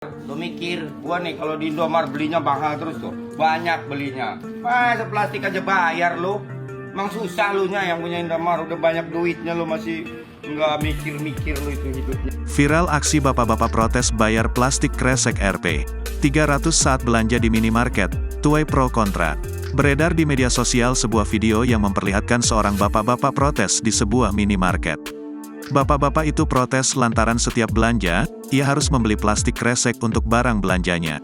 Lu mikir, gua nih kalau di Indomaret belinya mahal terus tuh, banyak belinya. Masa plastik aja bayar lu? Emang susah lu nya yang punya Indomaret, udah banyak duitnya lu masih nggak mikir-mikir lu itu hidupnya. Viral aksi bapak-bapak protes bayar plastik kresek Rp. 300 saat belanja di minimarket, tuai pro kontra. Beredar di media sosial sebuah video yang memperlihatkan seorang bapak-bapak protes di sebuah minimarket. Bapak-bapak itu protes lantaran setiap belanja, ia harus membeli plastik kresek untuk barang belanjanya.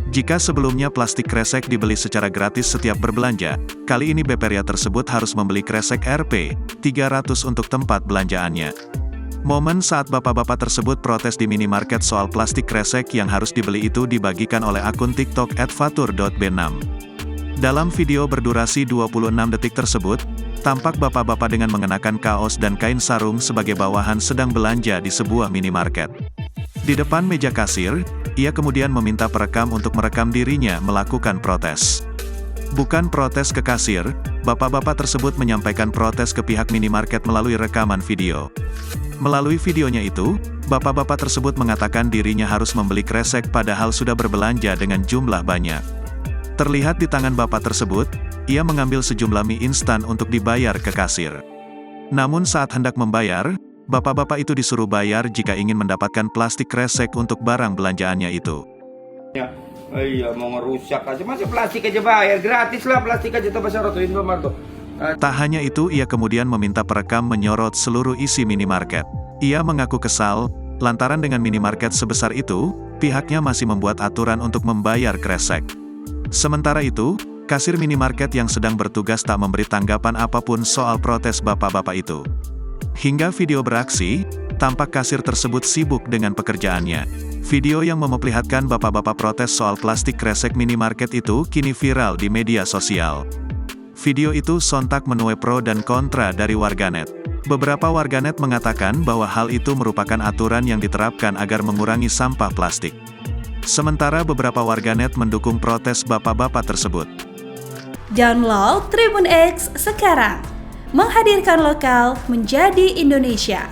Jika sebelumnya plastik kresek dibeli secara gratis setiap berbelanja, kali ini beperia tersebut harus membeli kresek Rp. 300 untuk tempat belanjaannya. Momen saat bapak-bapak tersebut protes di minimarket soal plastik kresek yang harus dibeli itu dibagikan oleh akun TikTok @fatur.b6. Dalam video berdurasi 26 detik tersebut, tampak bapak-bapak dengan mengenakan kaos dan kain sarung sebagai bawahan sedang belanja di sebuah minimarket. Di depan meja kasir, ia kemudian meminta perekam untuk merekam dirinya melakukan protes. Bukan protes ke kasir, bapak-bapak tersebut menyampaikan protes ke pihak minimarket melalui rekaman video. Melalui videonya itu, bapak-bapak tersebut mengatakan dirinya harus membeli kresek padahal sudah berbelanja dengan jumlah banyak. Terlihat di tangan bapak tersebut, ia mengambil sejumlah mie instan untuk dibayar ke kasir. Namun saat hendak membayar, bapak-bapak itu disuruh bayar jika ingin mendapatkan plastik kresek untuk barang belanjaannya itu. Iya, mau ngerusak aja, masih plastik aja bayar, gratis lah plastik aja tuh pasar tuh Indomaret tuh. Tak hanya itu, ia kemudian meminta perekam menyorot seluruh isi minimarket. Ia mengaku kesal, lantaran dengan minimarket sebesar itu, pihaknya masih membuat aturan untuk membayar kresek. Sementara itu, kasir minimarket yang sedang bertugas tak memberi tanggapan apapun soal protes bapak-bapak itu. Hingga video beraksi, tampak kasir tersebut sibuk dengan pekerjaannya. Video yang memperlihatkan bapak-bapak protes soal plastik kresek minimarket itu kini viral di media sosial. Video itu sontak menuai pro dan kontra dari warganet. Beberapa warganet mengatakan bahwa hal itu merupakan aturan yang diterapkan agar mengurangi sampah plastik. Sementara beberapa warganet mendukung protes bapak-bapak tersebut. Download Tribun X sekarang, menghadirkan lokal menjadi Indonesia.